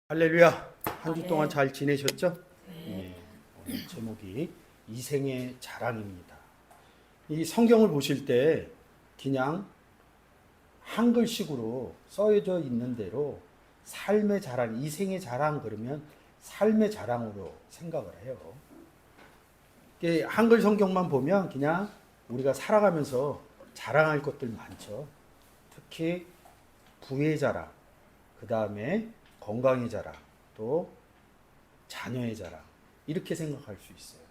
할렐루야. 한 주 동안 잘 지내셨죠? 네. 오늘 제목이 이생의 자랑입니다. 이 성경을 보실 때 그냥 한글식으로 써져 있는 대로 삶의 자랑, 이생의 자랑 그러면 삶의 자랑으로 생각을 해요. 이게 한글 성경만 보면 그냥 우리가 살아가면서 자랑할 것들 많죠. 특히 부의 자랑, 그 다음에 건강의 자랑, 또 자녀의 자랑, 이렇게 생각할 수 있어요.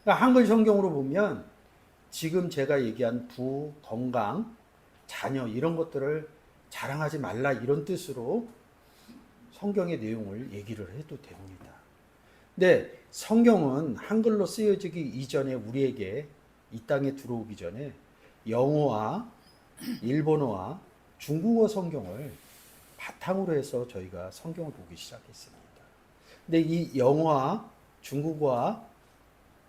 그러니까 한글 성경으로 보면 지금 제가 얘기한 부, 건강, 자녀 이런 것들을 자랑하지 말라 이런 뜻으로 성경의 내용을 얘기를 해도 됩니다. 근데 성경은 한글로 쓰여지기 이전에 우리에게 이 땅에 들어오기 전에 영어와 일본어와 중국어 성경을 바탕으로 해서 저희가 성경을 보기 시작했습니다. 근데 이 영어와 중국어와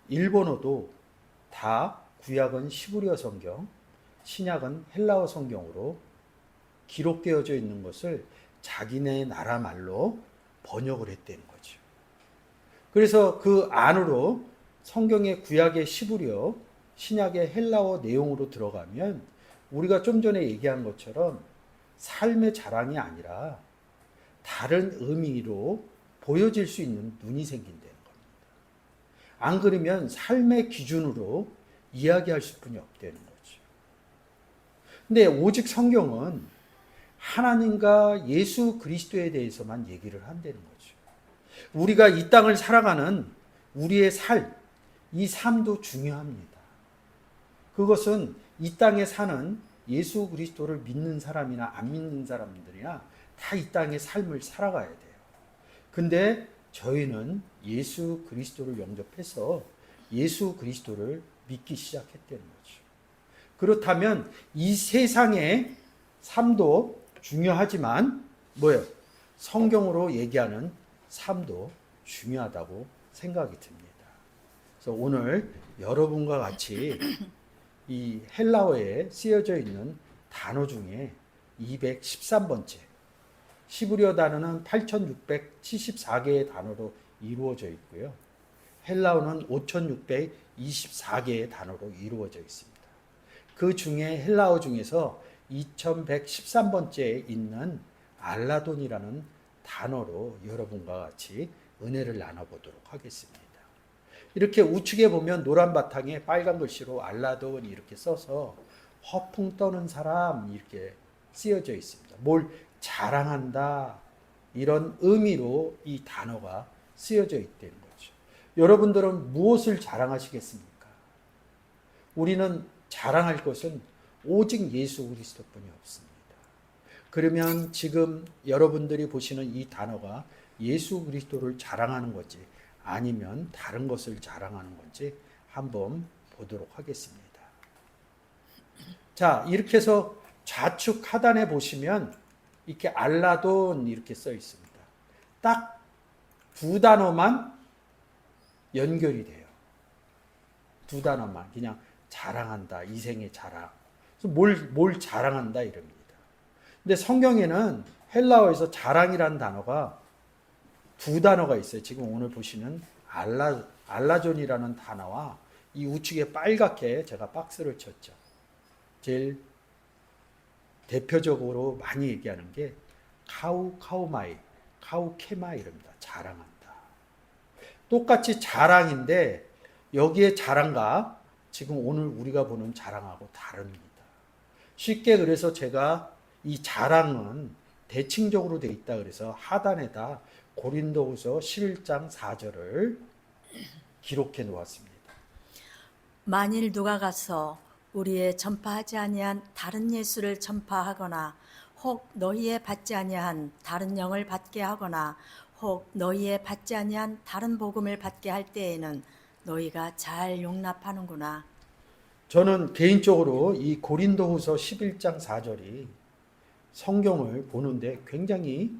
일본어도 다 구약은 시브리어 성경, 신약은 헬라어 성경으로 기록되어져 있는 것을 자기네 나라 말로 번역을 했다는 거죠. 그래서 그 안으로 성경의 구약의 시브리어, 신약의 헬라어 내용으로 들어가면 우리가 좀 전에 얘기한 것처럼 삶의 자랑이 아니라 다른 의미로 보여질 수 있는 눈이 생긴다는 겁니다. 안 그러면 삶의 기준으로 이야기할 수뿐이 없다는 거죠. 근데 오직 성경은 하나님과 예수 그리스도에 대해서만 얘기를 한다는 거죠. 우리가 이 땅을 살아가는 우리의 삶, 이 삶도 중요합니다. 그것은 이 땅에 사는 예수 그리스도를 믿는 사람이나 안 믿는 사람들이나 다 이 땅의 삶을 살아가야 돼요. 근데 저희는 예수 그리스도를 영접해서 예수 그리스도를 믿기 시작했다는 거죠. 그렇다면 이 세상의 삶도 중요하지만 뭐예요? 성경으로 얘기하는 삶도 중요하다고 생각이 듭니다. 그래서 오늘 여러분과 같이 이 헬라어에 쓰여져 있는 단어 중에 213번째 시브리어 단어는 8674개의 단어로 이루어져 있고요. 헬라어는 5624개의 단어로 이루어져 있습니다. 그 중에 헬라어 중에서 2113번째에 있는 알라돈이라는 단어로 여러분과 같이 은혜를 나눠보도록 하겠습니다. 이렇게 우측에 보면 노란 바탕에 빨간 글씨로 알라돈 이렇게 써서 허풍 떠는 사람 이렇게 쓰여져 있습니다. 뭘 자랑한다 이런 의미로 이 단어가 쓰여져 있다는 거죠. 여러분들은 무엇을 자랑하시겠습니까? 우리는 자랑할 것은 오직 예수 그리스도뿐이 없습니다. 그러면 지금 여러분들이 보시는 이 단어가 예수 그리스도를 자랑하는 거지 아니면 다른 것을 자랑하는 건지 한번 보도록 하겠습니다. 자, 이렇게 해서 좌측 하단에 보시면 이렇게 알라돈 이렇게 써 있습니다. 딱 두 단어만 연결이 돼요. 두 단어만 그냥 자랑한다, 이생의 자랑. 뭘 자랑한다 이럽니다. 근데 성경에는 헬라어에서 자랑이라는 단어가 두 단어가 있어요. 지금 오늘 보시는 알라존이라는 단어와 이 우측에 빨갛게 제가 박스를 쳤죠. 제일 대표적으로 많이 얘기하는 게 카우마이, 카우케마이입니다. 자랑한다. 똑같이 자랑인데 여기에 자랑과 지금 오늘 우리가 보는 자랑하고 다릅니다. 쉽게 그래서 제가 이 자랑은 대칭적으로 돼 있다 그래서 하단에다 고린도후서 11장 4절을 기록해 놓았습니다. 만일 누가 가서 우리의 전파하지 아니한 다른 예수를 전파하거나 혹 너희의 받지 아니한 다른 영을 받게 하거나 혹 너희의 받지 아니한 다른 복음을 받게 할 때에는 너희가 잘 용납하는구나. 저는 개인적으로 이 고린도후서 11장 4절이 성경을 보는데 굉장히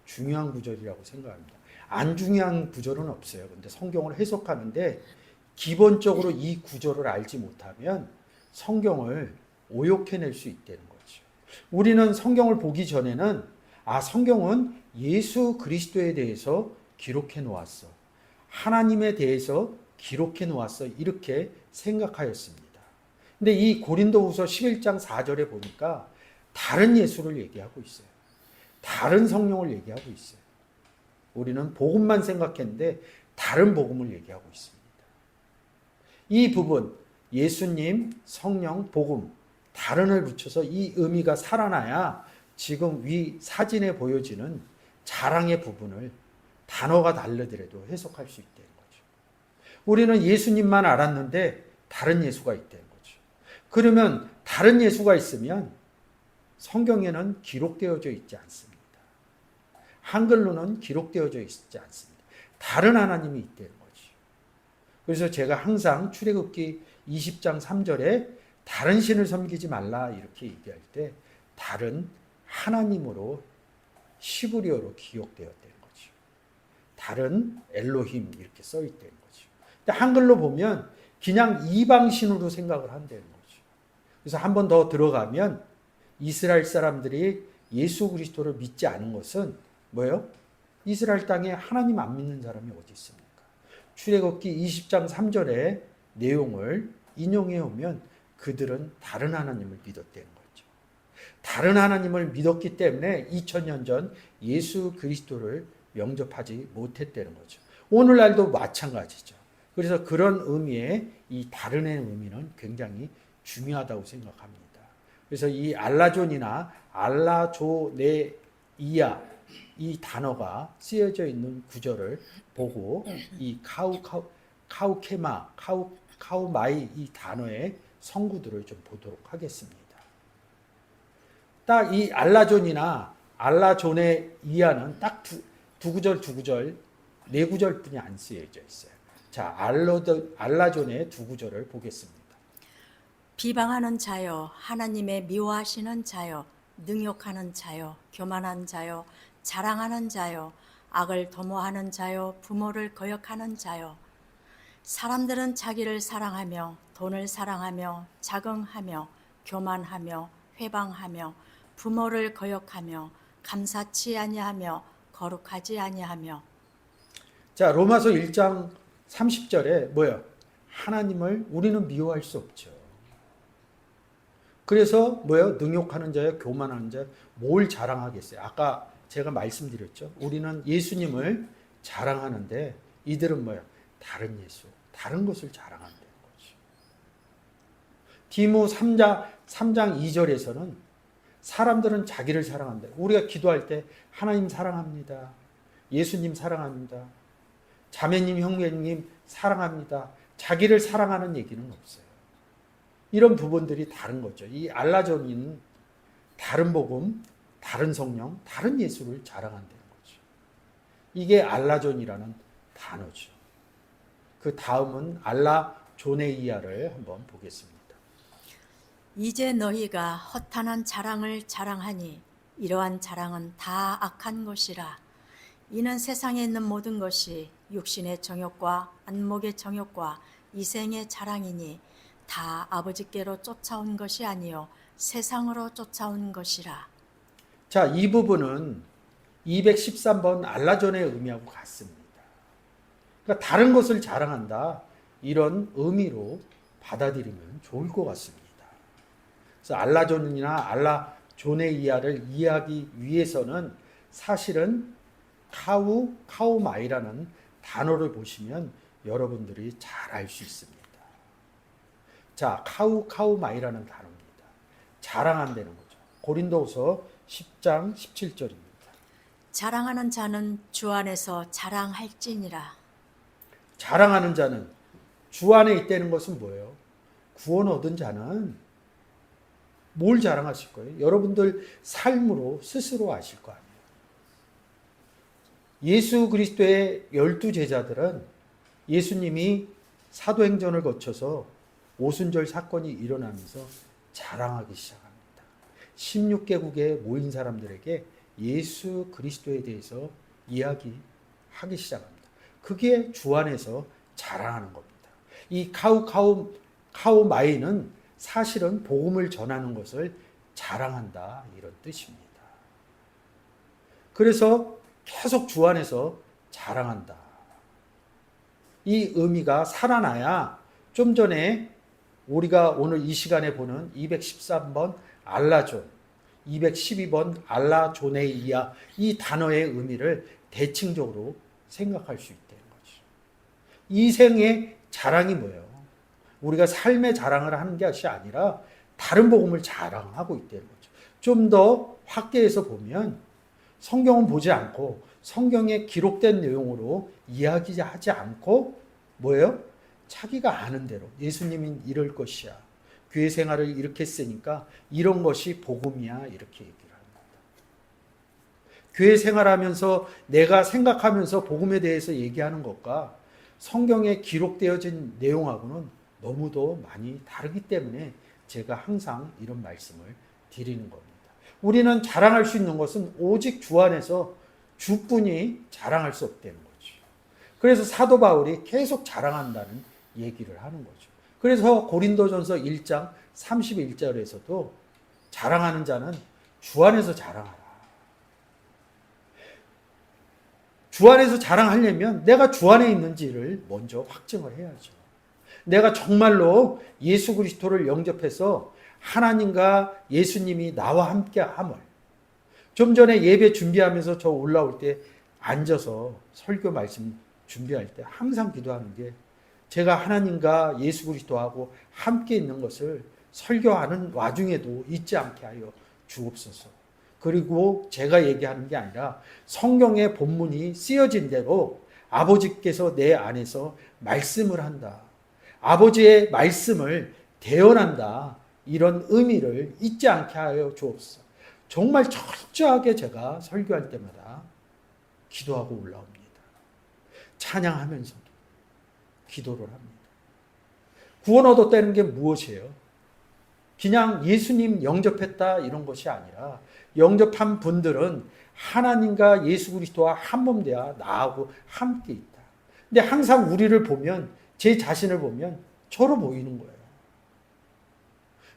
중요한 구절이라고 생각합니다. 안 중요한 구절은 없어요. 근데 성경을 해석하는데 기본적으로 이 구절을 알지 못하면 성경을 오욕해낼 수 있다는 거죠. 우리는 성경을 보기 전에는 성경은 예수 그리스도에 대해서 기록해 놓았어. 하나님에 대해서 기록해 놓았어. 이렇게 생각하였습니다. 근데 이 고린도후서 11장 4절에 보니까 다른 예수를 얘기하고 있어요. 다른 성령을 얘기하고 있어요. 우리는 복음만 생각했는데 다른 복음을 얘기하고 있습니다. 이 부분 예수님, 성령, 복음 다른을 붙여서 이 의미가 살아나야 지금 위 사진에 보여지는 자랑의 부분을 단어가 다르더라도 해석할 수 있다는 거죠. 우리는 예수님만 알았는데 다른 예수가 있다는 거죠. 그러면 다른 예수가 있으면 성경에는 기록되어져 있지 않습니다. 한글로는 기록되어져 있지 않습니다. 다른 하나님이 있다는 거죠. 그래서 제가 항상 출애굽기 20장 3절에 다른 신을 섬기지 말라 이렇게 얘기할 때 다른 하나님으로 시브리어로 기록되었다는 거죠. 다른 엘로힘 이렇게 써 있다는 거죠. 근데 한글로 보면 그냥 이방신으로 생각을 한다는 거죠. 그래서 한 번 더 들어가면 이스라엘 사람들이 예수 그리스도를 믿지 않은 것은 뭐예요? 이스라엘 땅에 하나님 안 믿는 사람이 어디 있습니까? 출애굽기 20장 3절의 내용을 인용해 오면 그들은 다른 하나님을 믿었다는 거죠. 다른 하나님을 믿었기 때문에 2000년 전 예수 그리스도를 영접하지 못했다는 거죠. 오늘날도 마찬가지죠. 그래서 그런 의미의 이 다른의 의미는 굉장히 중요하다고 생각합니다. 그래서 이 알라존이나 알라조네이아 이 단어가 쓰여져 있는 구절을 보고 이 카우마이 이 단어의 성구들을 좀 보도록 하겠습니다. 딱 이 알라존이나 알라조네이아는 딱 두 구절, 네 구절뿐이 안 쓰여져 있어요. 자, 알라존의 두 구절을 보겠습니다. 비방하는 자여, 하나님의 미워하시는 자여, 능욕하는 자여, 교만한 자여, 자랑하는 자여, 악을 도모하는 자여, 부모를 거역하는 자여. 사람들은 자기를 사랑하며 돈을 사랑하며 자긍하며 교만하며 회방하며 부모를 거역하며 감사치 아니하며 거룩하지 아니하며. 자, 로마서 1장 30절에 뭐야? 하나님을 우리는 미워할 수 없죠. 그래서 뭐예요? 능욕하는 자요, 교만하는 자요, 뭘 자랑하겠어요? 아까 제가 말씀드렸죠. 우리는 예수님을 자랑하는데 이들은 뭐예요? 다른 예수, 다른 것을 자랑한다는 거죠. 디모 3장 2절에서는 사람들은 자기를 사랑한다. 우리가 기도할 때 하나님 사랑합니다. 예수님 사랑합니다. 자매님, 형제님 사랑합니다. 자기를 사랑하는 얘기는 없어요. 이런 부분들이 다른 거죠. 이 알라존인 다른 복음, 다른 성령, 다른 예수를 자랑한다는 거죠. 이게 알라존이라는 단어죠. 그 다음은 알라조네이아를 한번 보겠습니다. 이제 너희가 허탄한 자랑을 자랑하니 이러한 자랑은 다 악한 것이라. 이는 세상에 있는 모든 것이 육신의 정욕과 안목의 정욕과 이생의 자랑이니 다 아버지께로 쫓아온 것이 아니요 세상으로 쫓아온 것이라. 자, 이 부분은 213번 알라존의 의미하고 같습니다. 그러니까 다른 것을 자랑한다 이런 의미로 받아들이면 좋을 것 같습니다. 그래서 알라존이나 알라조네이아를 이해하기 위해서는 사실은 카우마이라는 단어를 보시면 여러분들이 잘 알 수 있습니다. 자, 카우마이라는 단어입니다. 자랑한다는 거죠. 고린도후서 10장 17절입니다. 자랑하는 자는 주 안에서 자랑할지니라. 자랑하는 자는 주 안에 있다는 것은 뭐예요? 구원 얻은 자는 뭘 자랑하실 거예요? 여러분들 삶으로 스스로 아실 거 아니에요. 예수 그리스도의 12제자들은 예수님이 사도행전을 거쳐서 오순절 사건이 일어나면서 자랑하기 시작합니다. 16개국에 모인 사람들에게 예수 그리스도에 대해서 이야기하기 시작합니다. 그게 주 안에서 자랑하는 겁니다. 이 카우마이는 사실은 복음을 전하는 것을 자랑한다 이런 뜻입니다. 그래서 계속 주 안에서 자랑한다. 이 의미가 살아나야 좀 전에 우리가 오늘 이 시간에 보는 213번 알라존, 212번 알라조네이아 이 단어의 의미를 대칭적으로 생각할 수 있다는 거죠. 이 생의 자랑이 뭐예요? 우리가 삶의 자랑을 하는 것이 아니라 다른 복음을 자랑하고 있다는 거죠. 좀 더 확대해서 보면 성경은 보지 않고 성경에 기록된 내용으로 이야기하지 않고 뭐예요? 자기가 아는 대로 예수님이 이럴 것이야. 교회 생활을 이렇게 했으니까 이런 것이 복음이야. 이렇게 얘기를 합니다. 교회 생활하면서 내가 생각하면서 복음에 대해서 얘기하는 것과 성경에 기록되어진 내용하고는 너무도 많이 다르기 때문에 제가 항상 이런 말씀을 드리는 겁니다. 우리는 자랑할 수 있는 것은 오직 주 안에서 주뿐이 자랑할 수 없다는 거죠. 그래서 사도 바울이 계속 자랑한다는 얘기를 하는 거죠. 그래서 고린도전서 1장 31절에서도 자랑하는 자는 주 안에서 자랑하라. 주 안에서 자랑하려면 내가 주 안에 있는지를 먼저 확증을 해야죠. 내가 정말로 예수 그리스도를 영접해서 하나님과 예수님이 나와 함께 함을 좀 전에 예배 준비하면서 저 올라올 때 앉아서 설교 말씀 준비할 때 항상 기도하는 게 제가 하나님과 예수 그리스도하고 함께 있는 것을 설교하는 와중에도 잊지 않게 하여 주옵소서. 그리고 제가 얘기하는 게 아니라 성경의 본문이 쓰여진 대로 아버지께서 내 안에서 말씀을 한다. 아버지의 말씀을 대언한다. 이런 의미를 잊지 않게 하여 주옵소서. 정말 철저하게 제가 설교할 때마다 기도하고 올라옵니다. 찬양하면서도 기도를 합니다. 구원 얻었다는 게 무엇이에요? 그냥 예수님 영접했다 이런 것이 아니라 영접한 분들은 하나님과 예수 그리스도와 한 몸 되어 나하고 함께 있다. 근데 항상 우리를 보면 제 자신을 보면 저로 보이는 거예요.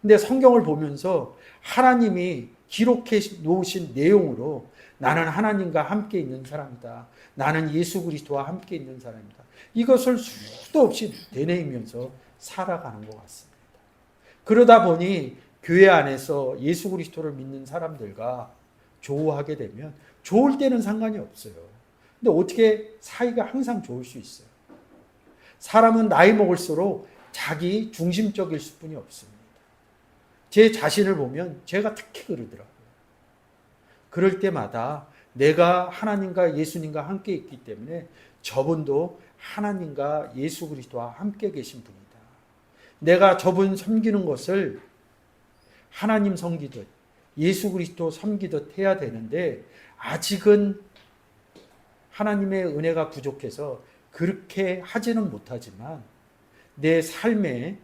근데 성경을 보면서 하나님이 기록해 놓으신 내용으로 나는 하나님과 함께 있는 사람이다. 나는 예수 그리스도와 함께 있는 사람이다. 이것을 수도 없이 되뇌이면서 살아가는 것 같습니다. 그러다 보니 교회 안에서 예수 그리스도를 믿는 사람들과 조우하게 되면 좋을 때는 상관이 없어요. 근데 어떻게 사이가 항상 좋을 수 있어요? 사람은 나이 먹을수록 자기 중심적일 수뿐이 없습니다. 제 자신을 보면 제가 특히 그러더라고요. 그럴 때마다 내가 하나님과 예수님과 함께 있기 때문에 저분도 하나님과 예수 그리스도와 함께 계신 분이다. 내가 저분 섬기는 것을 하나님 섬기듯 예수 그리스도 섬기듯 해야 되는데 아직은 하나님의 은혜가 부족해서 그렇게 하지는 못하지만 내 삶의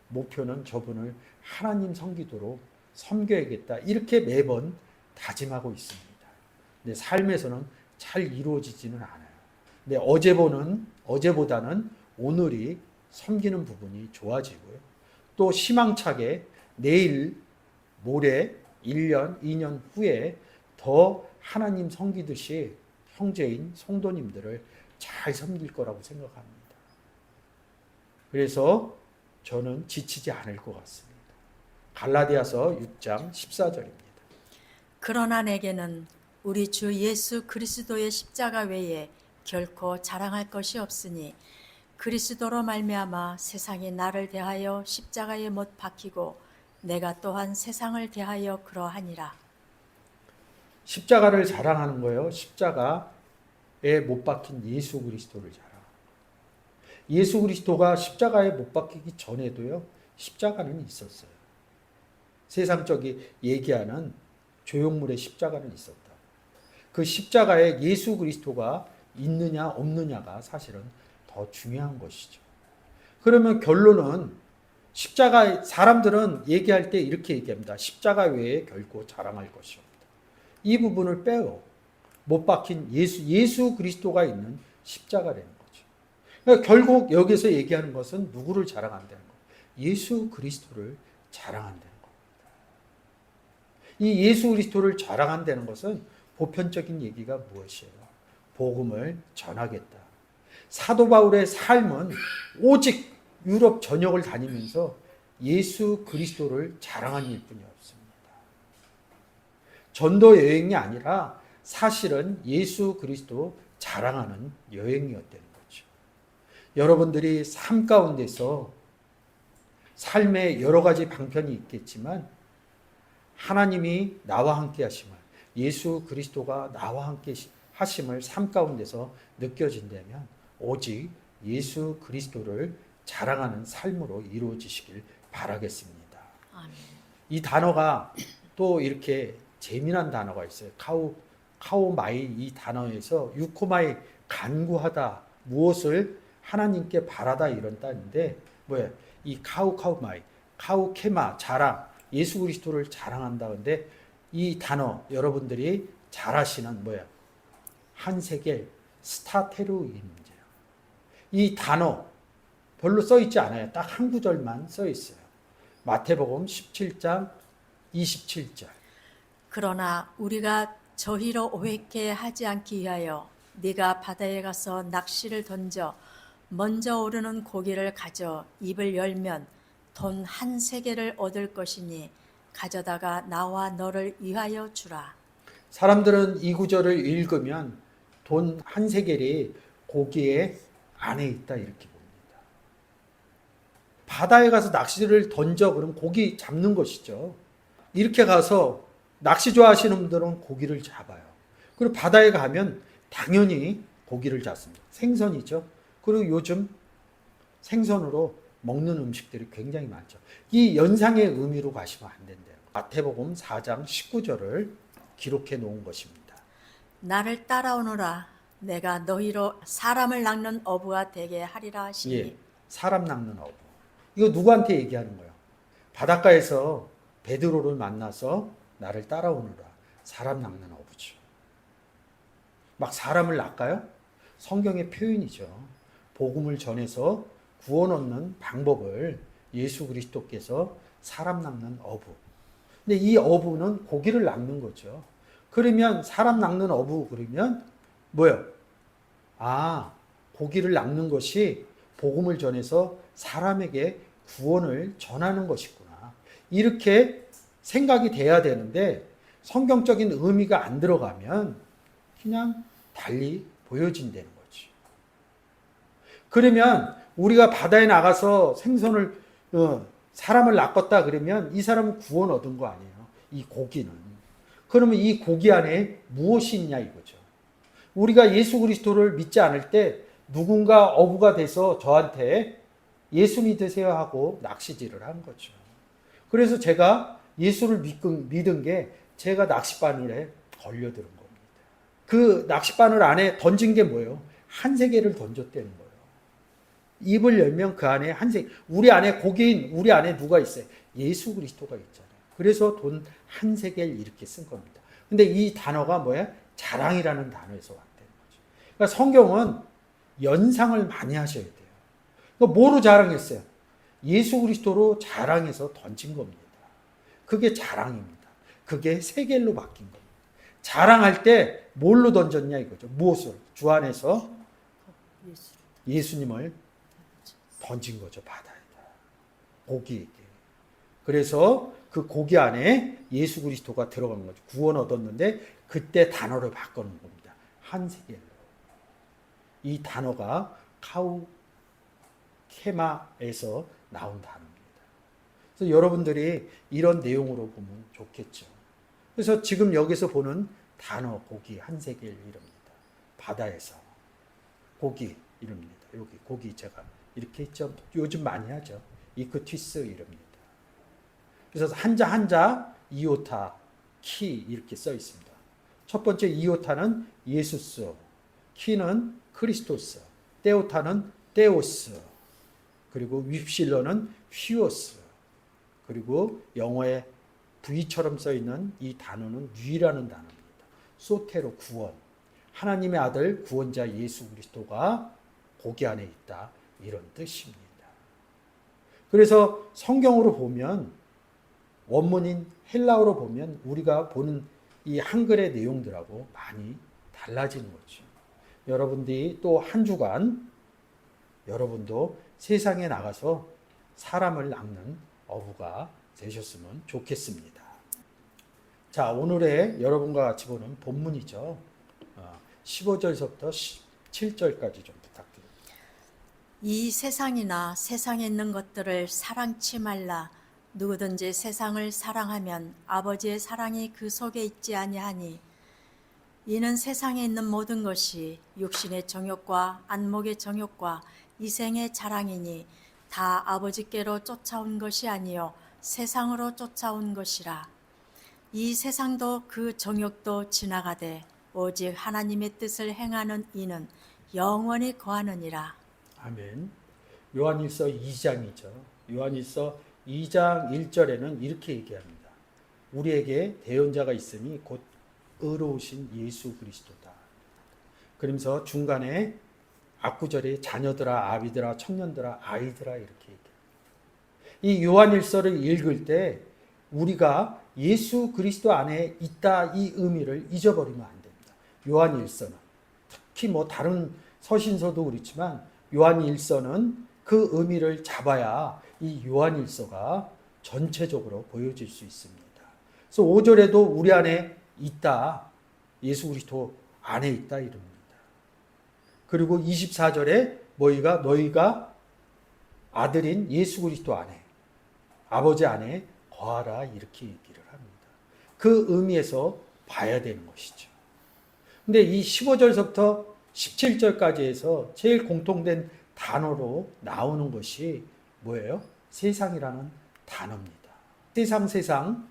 목표는 저분을 하나님 섬기도록 섬겨야겠다. 이렇게 매번 다짐하고 있습니다. 내 삶에서는 잘 이루어지지는 않아요. 근데 어제보다는 오늘이 섬기는 부분이 좋아지고요. 또 희망차게 내일, 모레, 1년, 2년 후에 더 하나님 섬기듯이 형제인 성도님들을 잘 섬길 거라고 생각합니다. 그래서 저는 지치지 않을 것 같습니다. 갈라디아서 6장 14절입니다. 그러나 내게는 우리 주 예수 그리스도의 십자가 외에 결코 자랑할 것이 없으니 그리스도로 말미암아 세상이 나를 대하여 십자가에 못 박히고 내가 또한 세상을 대하여 그러하니라. 십자가를 자랑하는 거예요. 십자가에 못 박힌 예수 그리스도를 자랑. 예수 그리스도가 십자가에 못 박히기 전에도요. 십자가는 있었어요. 세상적이 얘기하는 조형물의 십자가는 있었다. 그 십자가에 예수 그리스도가 있느냐 없느냐가 사실은 더 중요한 것이죠. 그러면 결론은 십자가 사람들은 얘기할 때 이렇게 얘기합니다. 십자가 외에 결코 자랑할 것이 없다. 이 부분을 빼요. 못 박힌 예수 그리스도가 있는 십자가라는 거죠. 그러니까 결국 여기서 얘기하는 것은 누구를 자랑한다는 거예요. 예수 그리스도를 자랑한다는 겁니다. 이 예수 그리스도를 자랑한다는 것은 보편적인 얘기가 무엇이에요? 복음을 전하겠다. 사도 바울의 삶은 오직 유럽 전역을 다니면서 예수 그리스도를 자랑한 일뿐이 없습니다. 전도 여행이 아니라 사실은 예수 그리스도 자랑하는 여행이었다는 거죠. 여러분들이 삶 가운데서 삶에 여러 가지 방편이 있겠지만 하나님이 나와 함께 하심을, 예수 그리스도가 나와 함께 하심을 삶 가운데서 느껴진다면 오직 예수 그리스도를 자랑하는 삶으로 이루어지시길 바라겠습니다. 아멘. 이 단어가 또 이렇게 재미난 단어가 있어요. 카오마이, 이 단어에서 유코마이, 간구하다, 무엇을 하나님께 바라다, 이런 뜻인데 뭐예요? 이 카우마이, 카우케마, 자랑, 예수 그리스도를 자랑한다. 근데 이 단어 여러분들이 잘 아시는 뭐예요? 한세겔 스타테루입니다. 이 단어 별로 써 있지 않아요. 딱 한 구절만 써 있어요. 마태복음 17장 27절. 그러나 우리가 저희로 오해케 하지 않기 위하여 네가 바다에 가서 낚시를 던져 먼저 오르는 고기를 가져 입을 열면 돈 한 세겔을 얻을 것이니 가져다가 나와 너를 위하여 주라. 사람들은 이 구절을 읽으면 돈 한 세겔이 고기의 안에 있다 이렇게 봅니다. 바다에 가서 낚시를 던져, 그럼 고기 잡는 것이죠. 이렇게 가서 낚시 좋아하시는 분들은 고기를 잡아요. 그리고 바다에 가면 당연히 고기를 잡습니다. 생선이죠. 그리고 요즘 생선으로 먹는 음식들이 굉장히 많죠. 이 연상의 의미로 가시면 안 된대요. 마태복음 4장 19절을 기록해 놓은 것입니다. 나를 따라오너라. 내가 너희로 사람을 낚는 어부가 되게 하리라 하시니. 예, 사람 낚는 어부. 이거 누구한테 얘기하는 거예요? 바닷가에서 베드로를 만나서 나를 따라오너라. 사람 낚는 어부죠. 막 사람을 낚아요? 성경의 표현이죠. 복음을 전해서 구원 얻는 방법을 예수 그리스도께서 사람 낚는 어부. 근데 이 어부는 고기를 낚는 거죠. 그러면 사람 낚는 어부, 그러면 뭐예요? 아, 고기를 낚는 것이 복음을 전해서 사람에게 구원을 전하는 것이구나. 이렇게 생각이 돼야 되는데 성경적인 의미가 안 들어가면 그냥 달리 보여진다는 거지. 그러면 우리가 바다에 나가서 생선을 사람을 낚았다 그러면 이 사람은 구원 얻은 거 아니에요. 이 고기는. 그러면 이 고기 안에 무엇이 있냐 이거죠. 우리가 예수 그리스도를 믿지 않을 때 누군가 어부가 돼서 저한테 예수 믿으세요 하고 낚시질을 한 거죠. 그래서 제가 예수를 믿은 게 제가 낚싯바늘에 걸려드는 겁니다. 그 낚싯바늘 안에 던진 게 뭐예요? 한 세겔을 던졌다는 거예요. 입을 열면 그 안에 우리 안에 고기인, 우리 안에 누가 있어요? 예수 그리스도가 있잖아요. 그래서 돈 한 세겔 이렇게 쓴 겁니다. 근데 이 단어가 뭐야? 자랑이라는 단어에서 왔다는 거죠. 그러니까 성경은 연상을 많이 하셔야 돼요. 그러니까 뭐로 자랑했어요? 예수 그리스도로 자랑해서 던진 겁니다. 그게 자랑입니다. 그게 세겔로 바뀐 겁니다. 자랑할 때 뭘로 던졌냐 이거죠. 무엇을? 주 안에서 예수님을 던진 거죠. 바다에다. 고기에게. 그래서 그 고기 안에 예수 그리스도가 들어간 거죠. 구원 얻었는데 그때 단어를 바꾸는 겁니다. 한 세겔로. 이 단어가 카우케마에서 나온 단어입니다. 그래서 여러분들이 이런 내용으로 보면 좋겠죠. 그래서 지금 여기서 보는 단어 고기 한 세겔 이럽니다. 바다에서 고기 이럽니다. 여기 고기 제가 이렇게 있죠. 요즘 많이 하죠. 이크티스 이럽니다. 그래서 한자 한자 이오타 키 이렇게 써 있습니다. 첫 번째 이오타는 예수스, 키는 크리스토스, 떼오타는 떼오스, 그리고 윕실러는 휘오스, 그리고 영어에 V처럼 써 있는 이 단어는 위라는 단어입니다. 소테로 구원, 하나님의 아들 구원자 예수 그리스도가 고기 안에 있다 이런 뜻입니다. 그래서 성경으로 보면 원문인 헬라어로 보면 우리가 보는 이 한글의 내용들하고 많이 달라지는 거죠. 여러분들이 또 한 주간 여러분도 세상에 나가서 사람을 낚는 어부가 되셨으면 좋겠습니다. 자, 오늘의 여러분과 같이 보는 본문이죠. 15절서부터 17절까지 좀 부탁드립니다. 이 세상이나 세상에 있는 것들을 사랑치 말라. 누구든지 세상을 사랑하면 아버지의 사랑이 그 속에 있지 아니하니 이는 세상에 있는 모든 것이 육신의 정욕과 안목의 정욕과 이생의 자랑이니 다 아버지께로 쫓아온 것이 아니요 세상으로 쫓아온 것이라. 이 세상도 그 정욕도 지나가되 오직 하나님의 뜻을 행하는 이는 영원히 거하느니라. 아멘. 요한일서 2장이죠. 요한일서 2장 1절에는 이렇게 얘기합니다. 우리에게 대언자가 있으니 곧 의로우신 예수 그리스도다. 그러면서 중간에 앞구절에 자녀들아, 아비들아, 청년들아, 아이들아 이렇게 얘기합니다. 이 요한일서를 읽을 때 우리가 예수 그리스도 안에 있다 이 의미를 잊어버리면 안 됩니다. 요한일서는 특히 뭐 다른 서신서도 그렇지만 요한일서는 그 의미를 잡아야 이 요한일서가 전체적으로 보여질 수 있습니다. 그래서 5절에도 우리 안에 있다. 예수 그리스도 안에 있다 이럽니다. 그리고 24절에 너희가 아들인 예수 그리스도 안에 아버지 안에 거하라 이렇게 얘기를 합니다. 그 의미에서 봐야 되는 것이죠. 근데 이 15절서부터 17절까지 해서 제일 공통된 단어로 나오는 것이 뭐예요? 세상이라는 단어입니다. 세상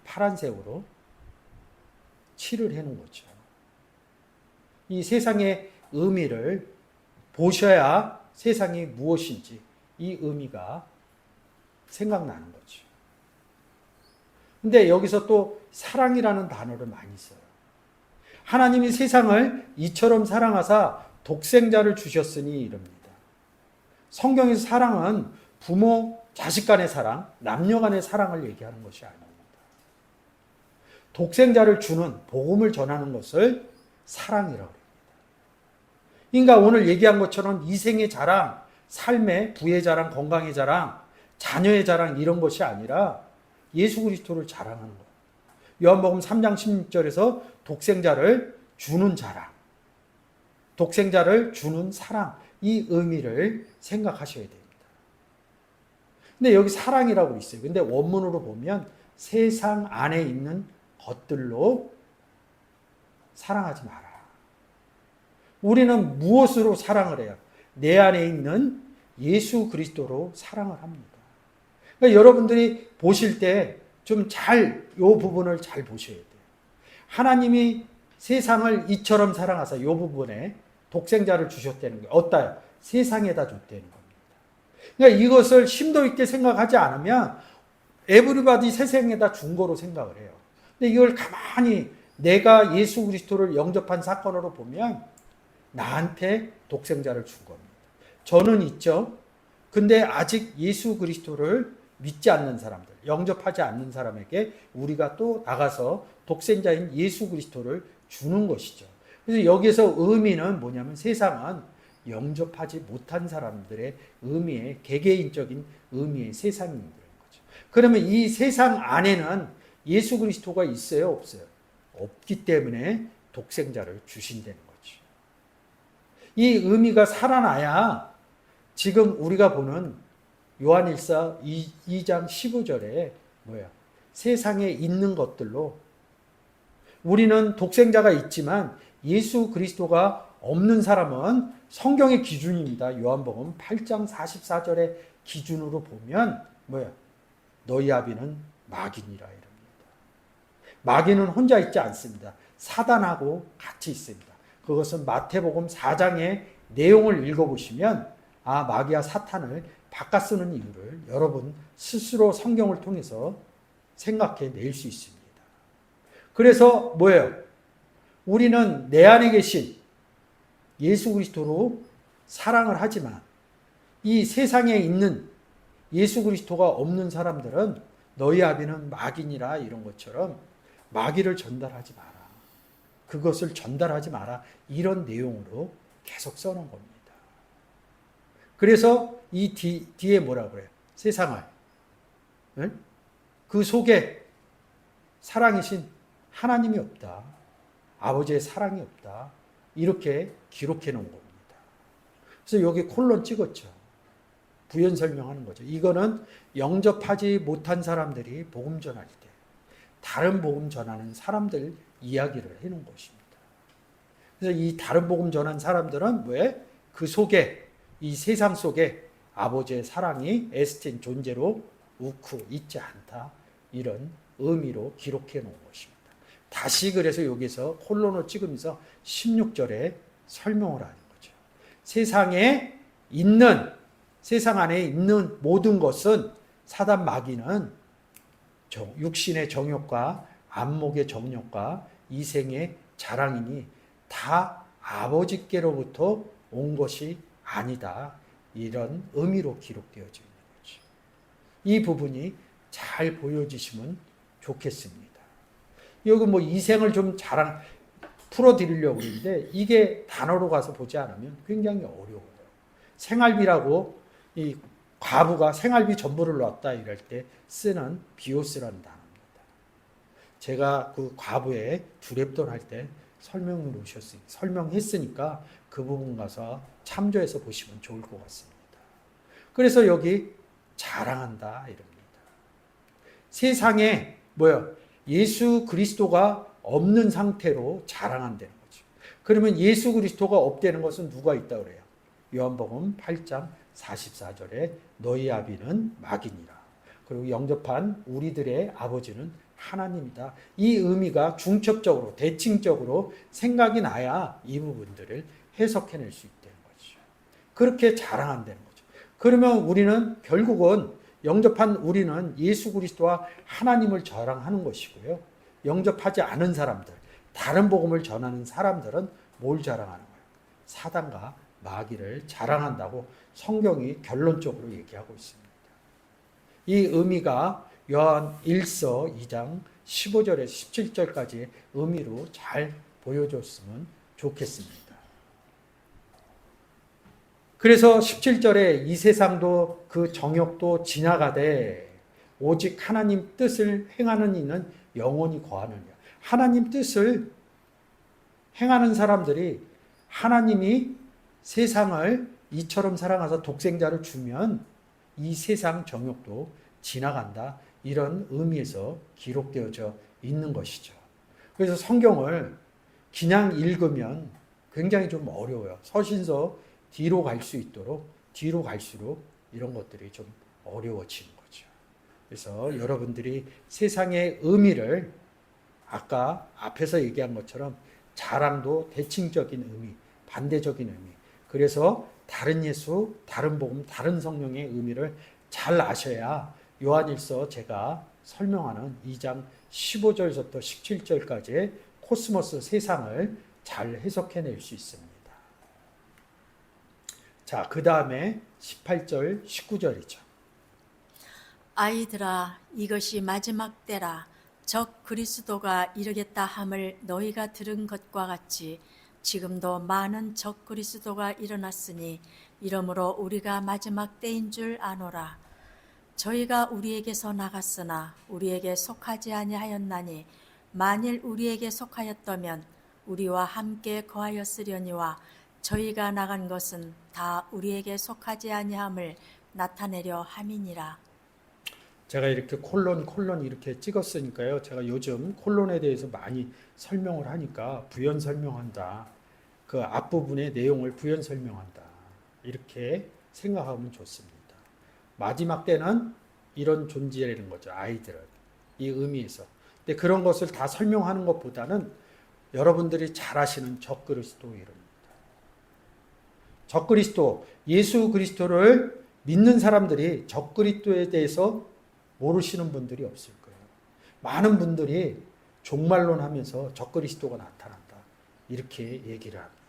파란색으로 칠을 해놓은 거죠. 이 세상의 의미를 보셔야 세상이 무엇인지 이 의미가 생각나는 거죠. 근데 여기서 또 사랑이라는 단어를 많이 써요. 하나님이 세상을 이처럼 사랑하사 독생자를 주셨으니 이럽니다. 성경에서 사랑은 부모, 자식 간의 사랑, 남녀 간의 사랑을 얘기하는 것이 아닙니다. 독생자를 주는, 복음을 전하는 것을 사랑이라고 합니다. 그러니까 오늘 얘기한 것처럼 이생의 자랑, 삶의 부의 자랑, 건강의 자랑, 자녀의 자랑 이런 것이 아니라 예수 그리스도를 자랑하는 거예요. 요한복음 3장 16절에서 독생자를 주는 자랑, 독생자를 주는 사랑, 이 의미를 생각하셔야 됩니다. 근데 여기 사랑이라고 있어요. 근데 원문으로 보면 세상 안에 있는 것들로 사랑하지 마라. 우리는 무엇으로 사랑을 해요? 내 안에 있는 예수 그리스도로 사랑을 합니다. 그러니까 여러분들이 보실 때 좀 이 부분을 잘 보셔야 돼요. 하나님이 세상을 이처럼 사랑하사 이 부분에 독생자를 주셨다는 게 어때요? 세상에다 줬다는 겁니다. 그러니까 이것을 심도 있게 생각하지 않으면 에브리바디 세상에다 준 거로 생각을 해요. 근데 이걸 가만히 내가 예수 그리스도를 영접한 사건으로 보면 나한테 독생자를 준 겁니다. 저는 있죠. 근데 아직 예수 그리스도를 믿지 않는 사람들, 영접하지 않는 사람에게 우리가 또 나가서 독생자인 예수 그리스도를 주는 것이죠. 그래서 여기서 의미는 뭐냐면 세상은 영접하지 못한 사람들의 의미의 개개인적인 의미의 세상인 거죠. 그러면 이 세상 안에는 예수 그리스도가 있어요, 없어요? 없기 때문에 독생자를 주신다는 거죠. 이 의미가 살아나야 지금 우리가 보는 요한일서 2장 15절에 세상에 있는 것들로 우리는 독생자가 있지만 예수 그리스도가 없는 사람은 성경의 기준입니다. 요한복음 8장 44절의 기준으로 보면 너희 아비는 마귀니라 이럽니다. 마귀는 혼자 있지 않습니다. 사단하고 같이 있습니다. 그것은 마태복음 4장의 내용을 읽어보시면 마귀와 사탄을 바꿔 쓰는 이유를 여러분 스스로 성경을 통해서 생각해 낼 수 있습니다. 그래서 우리는 내 안에 계신 예수 그리스도로 사랑을 하지만 이 세상에 있는 예수 그리스도가 없는 사람들은 너희 아비는 마귀니라 이런 것처럼 마귀를 전달하지 마라. 그것을 전달하지 마라. 이런 내용으로 계속 써놓은 겁니다. 그래서 이 뒤에 뭐라 그래요? 세상을. 응? 그 속에 사랑이신 하나님이 없다. 아버지의 사랑이 없다. 이렇게 기록해 놓은 겁니다. 그래서 여기 콜론 찍었죠. 부연 설명하는 거죠. 이거는 영접하지 못한 사람들이 복음 전할 때 다른 복음 전하는 사람들 이야기를 해놓은 것입니다. 그래서 이 다른 복음 전한 사람들은 왜? 그 속에, 이 세상 속에 아버지의 사랑이 에스틴 존재로 우크 있지 않다. 이런 의미로 기록해 놓은 것입니다. 다시 그래서 여기서 콜론을 찍으면서 16절에 설명을 하는 거죠. 세상에 있는, 세상 안에 있는 모든 것은 사단 마귀는 육신의 정욕과 안목의 정욕과 이생의 자랑이니 다 아버지께로부터 온 것이 아니다. 이런 의미로 기록되어져 있는 거죠. 이 부분이 잘 보여지시면 좋겠습니다. 여기 뭐 이생을 좀 풀어드리려고 그러는데 이게 단어로 가서 보지 않으면 굉장히 어려워요. 생활비라고 이 과부가 생활비 전부를 놨다 이럴 때 쓰는 비오스라는 단어입니다. 제가 그 과부의 두랩돈 할 때 설명했으니까 그 부분 가서 참조해서 보시면 좋을 것 같습니다. 그래서 여기 자랑한다 이럽니다. 세상에 예수 그리스도가 없는 상태로 자랑한다는 거죠. 그러면 예수 그리스도가 없다는 것은 누가 있다 그래요? 요한복음 8장 44절에 너희 아비는 마귀니라. 그리고 영접한 우리들의 아버지는 하나님이다. 이 의미가 중첩적으로 대칭적으로 생각이 나야 이 부분들을 해석해낼 수 있다는 거죠. 그렇게 자랑한다는 거죠. 그러면 우리는 결국은 영접한 우리는 예수 그리스도와 하나님을 자랑하는 것이고요. 영접하지 않은 사람들, 다른 복음을 전하는 사람들은 뭘 자랑하는 거예요? 사단과 마귀를 자랑한다고 성경이 결론적으로 얘기하고 있습니다. 이 의미가 요한 1서 2장 15절에서 17절까지의 의미로 잘 보여줬으면 좋겠습니다. 그래서 17절에 이 세상도 그 정욕도 지나가되 오직 하나님 뜻을 행하는 이는 영원히 거하느니라. 하나님 뜻을 행하는 사람들이 하나님이 세상을 이처럼 사랑하사 독생자를 주면 이 세상 정욕도 지나간다. 이런 의미에서 기록되어져 있는 것이죠. 그래서 성경을 그냥 읽으면 굉장히 좀 어려워요. 서신서 뒤로 갈 수 있도록 뒤로 갈수록 이런 것들이 좀 어려워지는 거죠. 그래서 여러분들이 세상의 의미를 아까 앞에서 얘기한 것처럼 자랑도 대칭적인 의미, 반대적인 의미. 그래서 다른 예수, 다른 복음, 다른 성령의 의미를 잘 아셔야 요한일서 제가 설명하는 2장 15절부터 17절까지의 코스모스 세상을 잘 해석해낼 수 있습니다. 자, 그 다음에 18절, 19절이죠. 아이들아, 이것이 마지막 때라. 적 그리스도가 이르겠다 함을 너희가 들은 것과 같이 지금도 많은 적 그리스도가 일어났으니 이러므로 우리가 마지막 때인 줄 아노라. 저희가 우리에게서 나갔으나 우리에게 속하지 아니하였나니 만일 우리에게 속하였다면 우리와 함께 거하였으려니와 저희가 나간 것은 다 우리에게 속하지 아니함을 나타내려 함이니라. 제가 이렇게 콜론 이렇게 찍었으니까요. 제가 요즘 콜론에 대해서 많이 설명을 하니까 부연 설명한다. 그 앞부분의 내용을 부연 설명한다. 이렇게 생각하면 좋습니다. 마지막 때는 이런 존재라는 거죠. 아이들은. 이 의미에서. 근데 그런 것을 다 설명하는 것보다는 여러분들이 잘 아시는 적그리스도 이름입니다. 적그리스도, 예수 그리스도를 믿는 사람들이 적그리스도에 대해서 모르시는 분들이 없을 거예요. 많은 분들이 종말론 하면서 적그리스도가 나타난다. 이렇게 얘기를 합니다.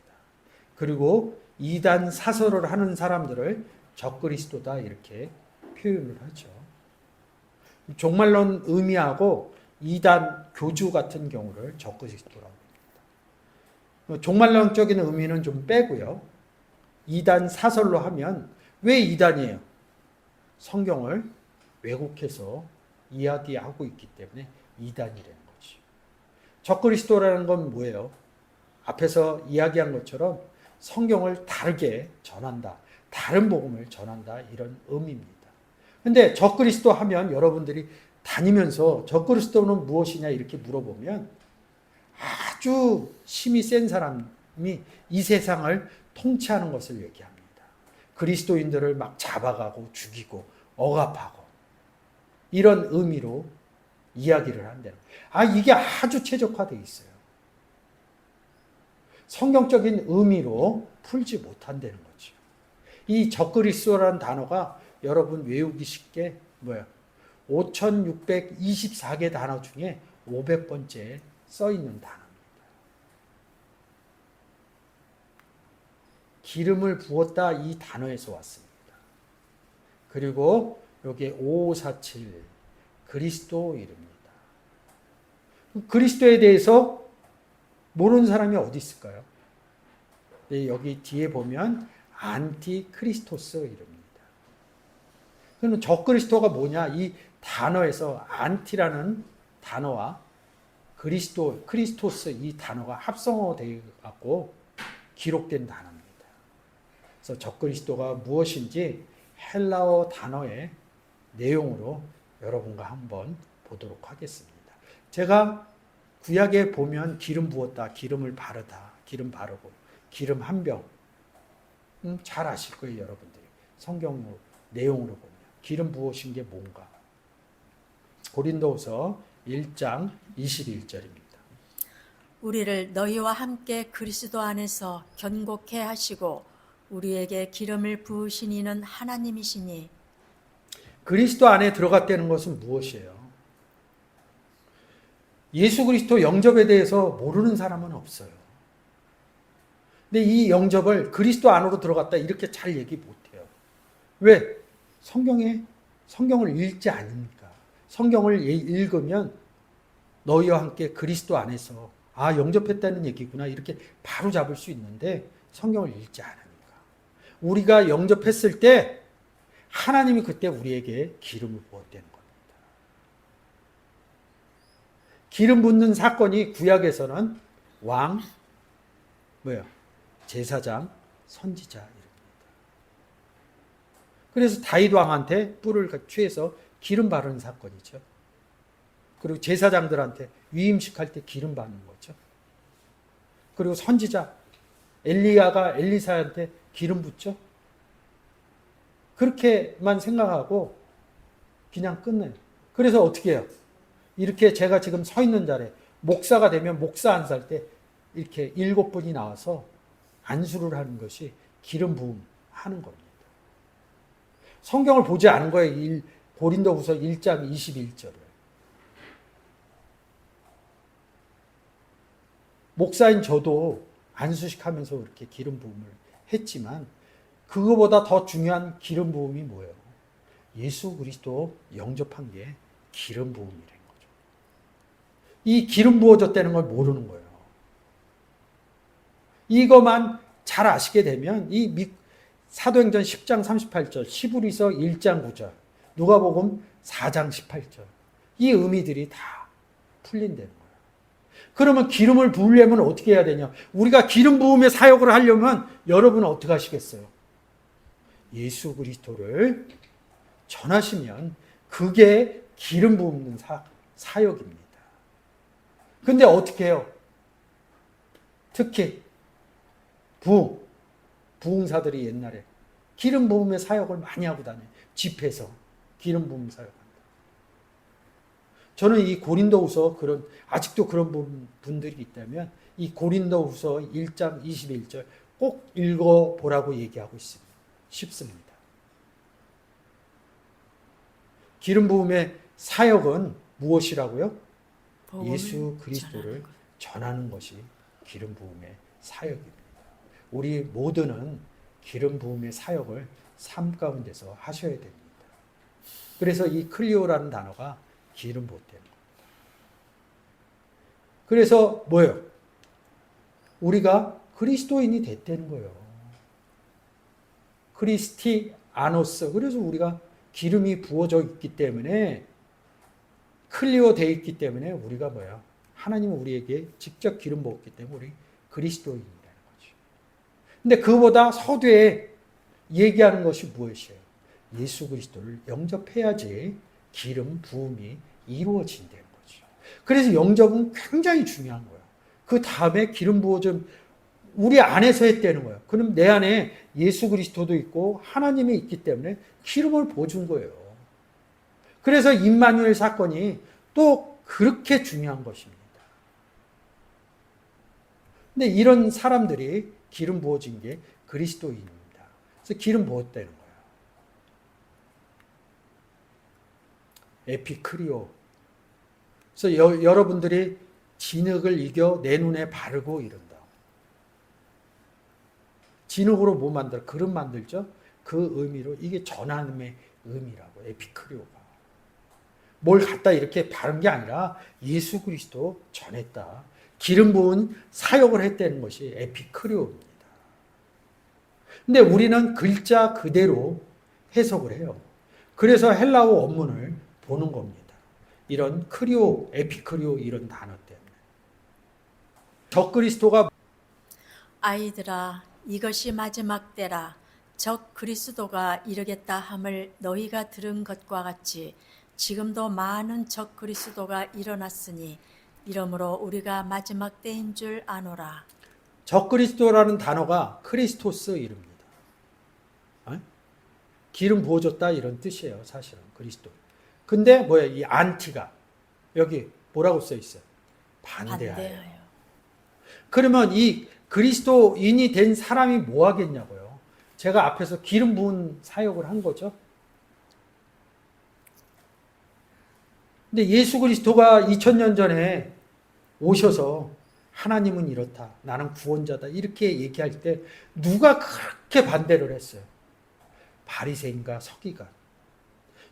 그리고 이단 사설을 하는 사람들을 적그리스도다 이렇게 표현을 하죠. 종말론 의미하고 이단 교주 같은 경우를 적그리스도라고 합니다. 종말론적인 의미는 좀 빼고요. 이단 사설로 하면 왜 이단이에요? 성경을 왜곡해서 이야기하고 있기 때문에 이단이라는 거죠. 적그리스도라는 건 뭐예요? 앞에서 이야기한 것처럼 성경을 다르게 전한다. 다른 복음을 전한다. 이런 의미입니다. 근데 적그리스도 하면 여러분들이 다니면서 적그리스도는 무엇이냐 이렇게 물어보면 아주 힘이 센 사람이 이 세상을 통치하는 것을 얘기합니다. 그리스도인들을 막 잡아가고 죽이고 억압하고 이런 의미로 이야기를 한대요. 이게 아주 최적화되어 있어요. 성경적인 의미로 풀지 못한다는 거죠. 이 적그리스도라는 단어가 여러분 외우기 쉽게 뭐야? 5624개 단어 중에 500번째 써 있는 단어입니다. 기름을 부었다 이 단어에서 왔습니다. 그리고 여기에 5547 그리스도 이름입니다. 그리스도에 대해서 모르는 사람이 어디 있을까요? 네, 여기 뒤에 보면 안티크리스토스 이름입니다. 그러면 적그리스도가 뭐냐? 이 단어에서 안티라는 단어와 그리스도, 크리스토스 이 단어가 합성어되어 갖고 기록된 단어입니다. 그래서 적그리스도가 무엇인지 헬라어 단어의 내용으로 여러분과 한번 보도록 하겠습니다. 제가 구약에 보면 기름 부었다, 기름을 바르다, 기름 바르고, 기름 한 병. 잘 아실 거예요, 여러분들이. 성경 내용으로 보면. 기름 부으신 게 뭔가. 고린도후서 1장 21절입니다. 우리를 너희와 함께 그리스도 안에서 견고케 하시고 우리에게 기름을 부으신 이는 하나님이시니. 그리스도 안에 들어갔다는 것은 무엇이에요? 예수 그리스도 영접에 대해서 모르는 사람은 없어요. 근데 이 영접을 그리스도 안으로 들어갔다 이렇게 잘 얘기 못해요. 왜? 성경을 읽지 않으니까. 성경을 읽으면 너희와 함께 그리스도 안에서 영접했다는 얘기구나 이렇게 바로 잡을 수 있는데 성경을 읽지 않으니까. 우리가 영접했을 때 하나님이 그때 우리에게 기름을 부었다는 겁니다. 기름 붓는 사건이 구약에서는 왕, 제사장, 선지자 이럽니다. 그래서 다윗 왕한테 뿔을 취해서 기름 바르는 사건이죠. 그리고 제사장들한테 위임식 할 때 기름 받는 거죠. 그리고 선지자 엘리야가 엘리사한테 기름 붓죠. 그렇게만 생각하고 그냥 끝내요. 그래서 어떻게 해요? 이렇게 제가 지금 서 있는 자리에 목사가 되면 목사 안수할 때 이렇게 7분이 나와서 안수를 하는 것이 기름 부음 하는 겁니다. 성경을 보지 않은 거예요. 고린도후서 1장 21절을. 목사인 저도 안수식 하면서 이렇게 기름 부음을 했지만 그거보다 더 중요한 기름 부음이 뭐예요? 예수 그리스도 영접한 게 기름 부음이라는 거죠. 이 기름 부어졌다는 걸 모르는 거예요. 이것만 잘 아시게 되면 이 사도행전 10장 38절, 시브리서 1장 9절, 누가복음 4장 18절 이 의미들이 다 풀린다는 거예요. 그러면 기름을 부으려면 어떻게 해야 되냐? 우리가 기름 부음의 사역을 하려면 여러분은 어떻게 하시겠어요? 예수 그리스도를 전하시면 그게 기름 부음는 사역입니다. 근데 어떻게 해요? 특히 부흥사들이 옛날에 기름 부음의 사역을 많이 하고 다녀요. 집회에서 기름 부음 사역한다. 저는 이 고린도후서 아직도 그런 분들이 있다면 이 고린도후서 1장 21절 꼭 읽어보라고 얘기하고 싶습니다. 기름 부음의 사역은 무엇이라고요? 예수 그리스도를 전하는 것이 기름 부음의 사역입니다. 우리 모두는 기름 부음의 사역을 삶 가운데서 하셔야 됩니다. 그래서 이 클리오라는 단어가 기름 부었다는 겁니다. 그래서 뭐예요? 우리가 그리스도인이 됐다는 거예요. 크리스티아노스. 그래서 우리가 기름이 부어져 있기 때문에 클리어 되어 있기 때문에 우리가 뭐야? 하나님은 우리에게 직접 기름 부었기 때문에 우리 그리스도인이라는 거죠. 근데 그보다 서두에 얘기하는 것이 무엇이에요? 예수 그리스도를 영접해야지 기름 부음이 이루어진다는 거죠. 그래서 영접은 굉장히 중요한 거예요. 그 다음에 기름 부어좀 우리 안에서 했다는 거예요. 그럼 내 안에 예수 그리스도도 있고 하나님이 있기 때문에 기름을 부어준 거예요. 그래서 임마누엘 사건이 또 그렇게 중요한 것입니다. 근데 이런 사람들이 기름 부어진 게 그리스도인입니다. 그래서 기름 부었다는 거예요. 에피크리오. 그래서 여러분들이 진흙을 이겨 내 눈에 바르고 이런다. 진흙으로 뭐 만들어? 그릇 만들죠? 그 의미로 이게 전함의 의미라고 에피크리오가. 뭘 갖다 이렇게 바른 게 아니라 예수 그리스도 전했다. 기름 부은 사역을 했다는 것이 에피크리오입니다. 근데 우리는 글자 그대로 해석을 해요. 그래서 헬라어 원문을 보는 겁니다. 이런 크리오, 에피크리오 이런 단어 때문에. 적그리스도가 아이들아 이것이 마지막 때라 적 그리스도가 이르겠다 함을 너희가 들은 것과 같이 지금도 많은 적 그리스도가 일어났으니 이러므로 우리가 마지막 때인 줄 아노라. 적그리스도라는 단어가 크리스토스 이름입니다. 기름 부어줬다 이런 뜻이에요. 사실은 그리스도. 근데 뭐야 이 안티가 여기 뭐라고 써 있어요? 반대하여. 그러면 이 그리스도인이 된 사람이 뭐 하겠냐고요. 제가 앞에서 기름 부은 사역을 한 거죠. 근데 예수 그리스도가 2000년 전에 오셔서 하나님은 이렇다. 나는 구원자다. 이렇게 얘기할 때 누가 그렇게 반대를 했어요? 바리새인과 서기관.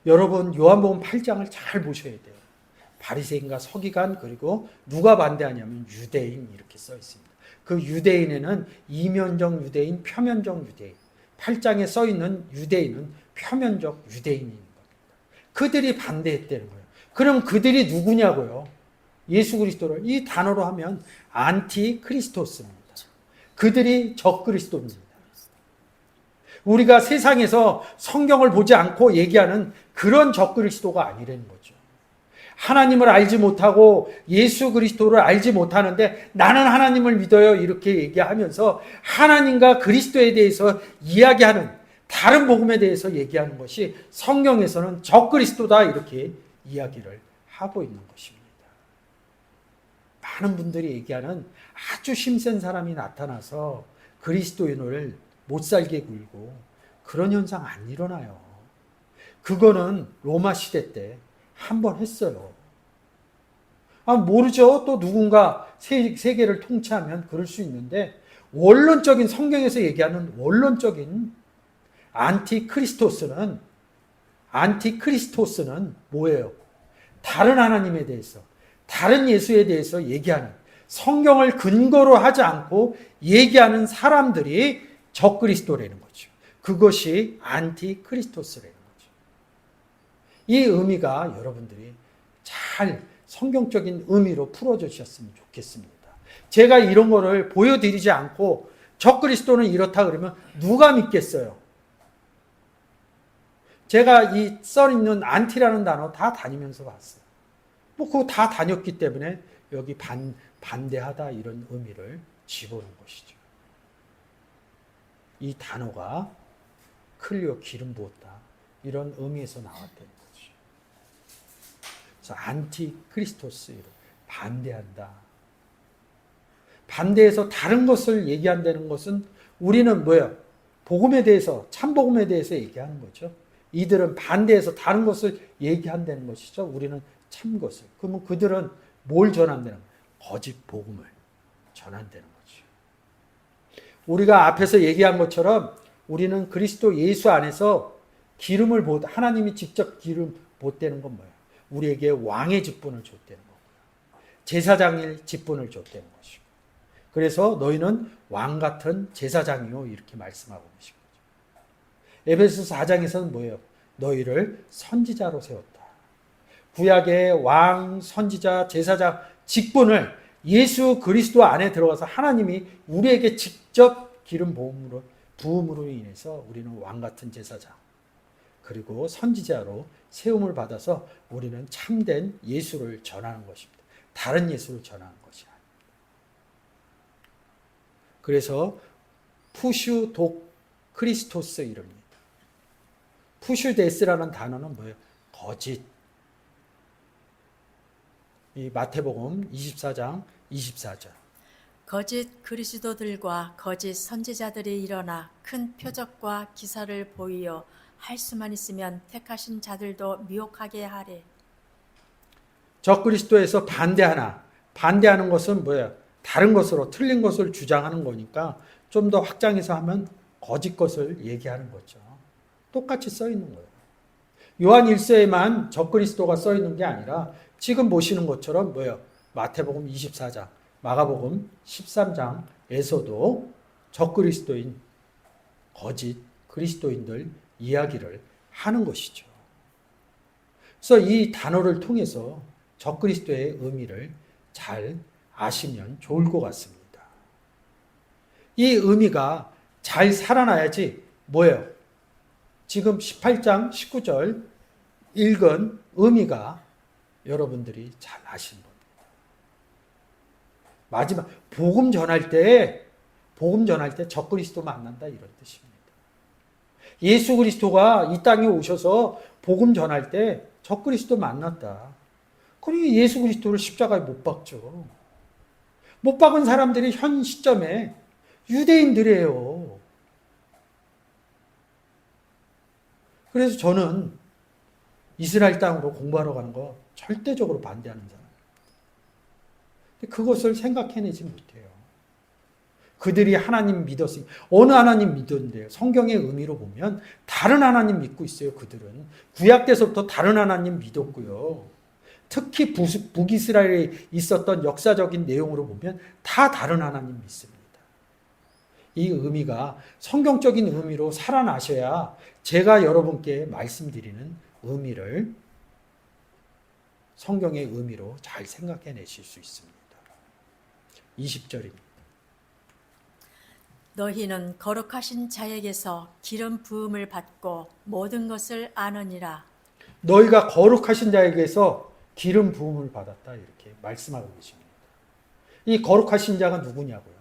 여러분 요한복음 8장을 잘 보셔야 돼요. 바리새인과 서기관 그리고 누가 반대하냐면 유대인 이렇게 써 있습니다. 그 유대인에는 이면적 유대인, 표면적 유대인. 8장에 써 있는 유대인은 표면적 유대인인 겁니다. 그들이 반대했다는 거예요. 그럼 그들이 누구냐고요? 예수 그리스도를 이 단어로 하면 안티크리스토스입니다. 그들이 적그리스도입니다. 우리가 세상에서 성경을 보지 않고 얘기하는 그런 적그리스도가 아니라는 거죠. 하나님을 알지 못하고 예수 그리스도를 알지 못하는데 나는 하나님을 믿어요 이렇게 얘기하면서 하나님과 그리스도에 대해서 이야기하는 다른 복음에 대해서 얘기하는 것이 성경에서는 적그리스도다 이렇게 이야기를 하고 있는 것입니다. 많은 분들이 얘기하는 아주 힘센 사람이 나타나서 그리스도인을 못 살게 굴고 그런 현상 안 일어나요. 그거는 로마 시대 때 한 번 했어요. 모르죠. 또 누군가 세계를 통치하면 그럴 수 있는데 원론적인 성경에서 얘기하는 원론적인 안티크리스토스는 뭐예요? 다른 하나님에 대해서 다른 예수에 대해서 얘기하는 성경을 근거로 하지 않고 얘기하는 사람들이 적그리스도라는 거죠. 그것이 안티크리스토스라는 거죠. 이 의미가 여러분들이 잘 성경적인 의미로 풀어주셨으면 좋겠습니다. 제가 이런 거를 보여드리지 않고 적그리스도는 이렇다 그러면 누가 믿겠어요? 제가 이 써있는 안티라는 단어 다 다니면서 봤어요. 그거 다 다녔기 때문에 여기 반대하다 이런 의미를 집어넣은 것이죠. 이 단어가 클리오 기름 부었다 이런 의미에서 나왔다는 거죠. 그래서 안티크리스토스 반대한다. 반대해서 다른 것을 얘기한다는 것은 우리는 뭐야? 복음에 대해서 참복음에 대해서 얘기하는 거죠. 이들은 반대해서 다른 것을 얘기한다는 것이죠. 우리는 참 것을. 그러면 그들은 뭘 전한다는 거예요? 거짓 복음을 전한다는 거죠. 우리가 앞에서 얘기한 것처럼 우리는 그리스도 예수 안에서 기름을 하나님이 직접 기름 붓다는 건 뭐예요? 우리에게 왕의 직분을 줬다는 거고요. 제사장일 직분을 줬다는 것이고, 그래서 너희는 왕 같은 제사장이요 이렇게 말씀하고 계신 거죠. 에베소서 4장에서는 뭐예요? 너희를 선지자로 세웠다. 구약의 왕, 선지자, 제사장 직분을 예수 그리스도 안에 들어가서 하나님이 우리에게 직접 기름 부음으로 인해서 우리는 왕 같은 제사장 그리고 선지자로 세움을 받아서 우리는 참된 예수를 전하는 것입니다. 다른 예수를 전하는 것이 아닙니다. 그래서 푸슈 독 크리스토스 이릅니다. 푸슈데스라는 단어는 뭐예요? 거짓. 이 마태복음 24장 24절. 거짓 그리스도들과 거짓 선지자들이 일어나 큰 표적과 기사를 보이어 할 수만 있으면 택하신 자들도 미혹하게 하래. 적그리스도에서 반대하는 것은 뭐예요? 다른 것으로 틀린 것을 주장하는 거니까 좀 더 확장해서 하면 거짓 것을 얘기하는 거죠. 똑같이 써 있는 거예요. 요한 1서에만 적그리스도가 써 있는 게 아니라 지금 보시는 것처럼 뭐예요? 마태복음 24장, 마가복음 13장에서도 적그리스도인 거짓 그리스도인들 이야기를 하는 것이죠. 그래서 이 단어를 통해서 적그리스도의 의미를 잘 아시면 좋을 것 같습니다. 이 의미가 잘 살아나야지 뭐예요? 지금 18장 19절 읽은 의미가 여러분들이 잘 아시는 겁니다. 마지막 복음 전할 때 적그리스도 만난다 이런 뜻입니다. 예수 그리스도가 이 땅에 오셔서 복음 전할 때 적그리스도 만났다. 그러니 예수 그리스도를 십자가에 못 박죠. 못 박은 사람들이 현 시점에 유대인들이에요. 그래서 저는 이스라엘 땅으로 공부하러 가는 거 절대적으로 반대하는 사람. 그것을 생각해내지 못해요. 그들이 하나님 믿었으니 어느 하나님 믿었는데요? 성경의 의미로 보면 다른 하나님 믿고 있어요. 그들은 구약 때서부터 다른 하나님 믿었고요. 특히 북이스라엘에 있었던 역사적인 내용으로 보면 다 다른 하나님 믿습니다. 이 의미가 성경적인 의미로 살아나셔야 제가 여러분께 말씀드리는 의미를 성경의 의미로 잘 생각해내실 수 있습니다. 20절입니다. 너희는 거룩하신 자에게서 기름 부음을 받고 모든 것을 아느니라. 너희가 거룩하신 자에게서 기름 부음을 받았다 이렇게 말씀하고 계십니다. 이 거룩하신 자가 누구냐고요?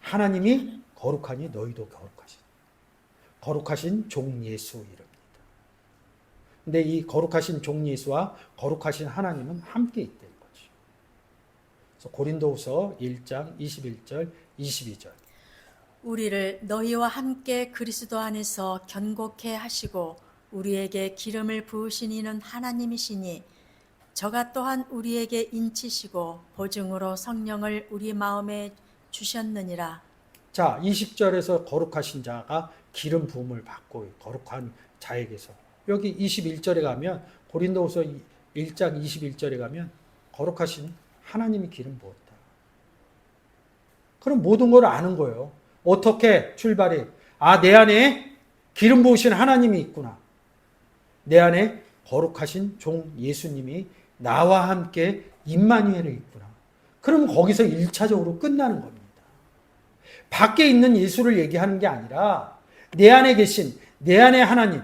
하나님이 거룩하니 너희도 거룩하신 종 예수 이릅니다. 근데 이 거룩하신 종 예수와 거룩하신 하나님은 함께 있다는 거죠. 그래서 고린도후서 1장 21절 22절. 우리를 너희와 함께 그리스도 안에서 견고케 하시고 우리에게 기름을 부으신 이는 하나님이시니 저가 또한 우리에게 인치시고 보증으로 성령을 우리 마음에 주셨느니라. 자, 20절에서 거룩하신 자가 기름 부음을 받고 거룩한 자에게서 여기 21절에 가면 고린도후서 1장 21절에 가면 거룩하신 하나님이 기름 부었다. 그럼 모든 걸 아는 거예요. 어떻게 출발해? 내 안에 기름 부으신 하나님이 있구나. 내 안에 거룩하신 종 예수님이 나와 함께 임마누엘이 있구나. 그럼 거기서 1차적으로 끝나는 겁니다. 밖에 있는 예수를 얘기하는 게 아니라 내 안에 계신 내 안에 하나님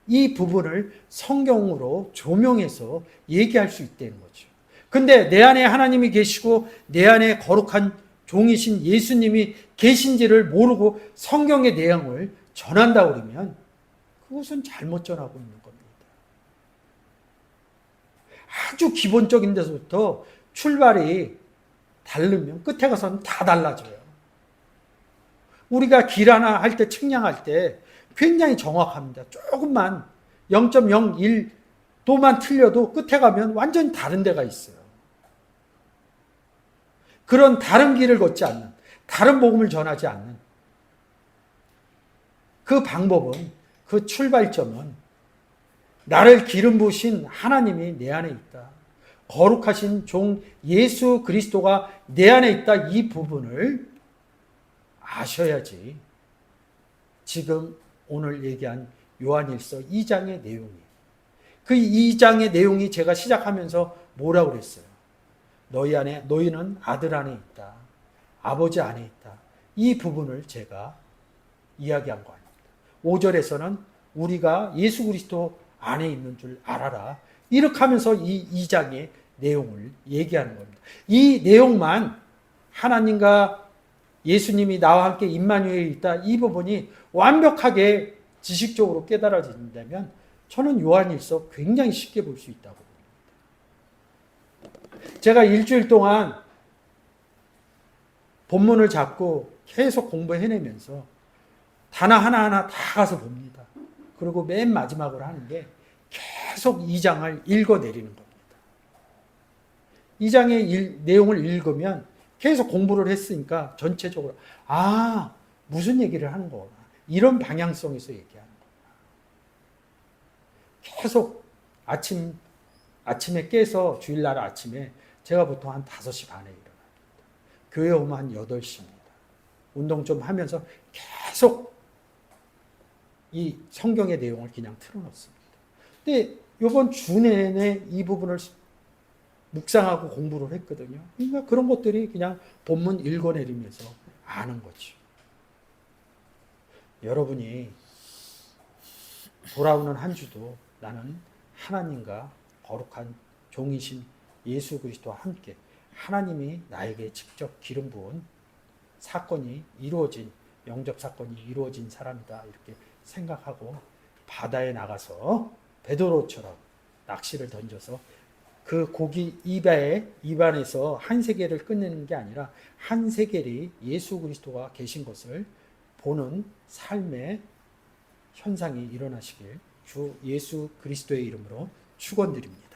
이 부분을 성경으로 조명해서 얘기할 수 있다는 거죠. 근데 내 안에 하나님이 계시고 내 안에 거룩한 종이신 예수님이 계신지를 모르고 성경의 내용을 전한다 그러면 그것은 잘못 전하고 있는 겁니다. 아주 기본적인 데서부터 출발이 다르면 끝에 가서는 다 달라져요. 우리가 길 하나 할 때 측량할 때 굉장히 정확합니다. 조금만 0.01도만 틀려도 끝에 가면 완전히 다른 데가 있어요. 그런 다른 길을 걷지 않는, 다른 복음을 전하지 않는 그 방법은, 그 출발점은 나를 기름 부으신 하나님이 내 안에 있다. 거룩하신 종 예수 그리스도가 내 안에 있다, 이 부분을 아셔야지 지금 오늘 얘기한 요한일서 2장의 내용이에요. 그 2장의 내용이 제가 시작하면서 뭐라고 그랬어요? 너희는 아들 안에 있다, 아버지 안에 있다, 이 부분을 제가 이야기한 거 아닙니다. 5절에서는 우리가 예수 그리스도 안에 있는 줄 알아라, 이렇게 하면서 이 2장의 내용을 얘기하는 겁니다. 이 내용만 하나님과 예수님이 나와 함께 임마누엘에 있다, 이 부분이 완벽하게 지식적으로 깨달아진다면 저는 요한일서 굉장히 쉽게 볼 수 있다고 봅니다. 제가 일주일 동안 본문을 잡고 계속 공부해내면서 단어 하나하나 다 가서 봅니다. 그리고 맨 마지막으로 하는 게 계속 2장을 읽어내리는 겁니다. 2장의 내용을 읽으면 계속 공부를 했으니까 전체적으로 무슨 얘기를 하는 거구나, 이런 방향성에서 얘기하는 거구나. 계속 아침에 깨서, 주일날 아침에 제가 보통 한 5시 반에 일어납니다. 교회 오면 한 8시입니다. 운동 좀 하면서 계속 이 성경의 내용을 그냥 틀어놓습니다. 근데 이번 주 내내 이 부분을 묵상하고 공부를 했거든요. 그러니까 그런 것들이 그냥 본문 읽어내리면서 아는 거죠. 여러분이 돌아오는 한 주도 나는 하나님과 거룩한 종이신 예수 그리스도와 함께 하나님이 나에게 직접 기름 부은 사건이 이루어진, 영접 사건이 이루어진 사람이다, 이렇게 생각하고 바다에 나가서 베드로처럼 낚시를 던져서 그 고기 입안에서 한 세겔을 끝내는 게 아니라 한 세겔이 예수 그리스도가 계신 것을 보는 삶의 현상이 일어나시길 주 예수 그리스도의 이름으로 축원드립니다.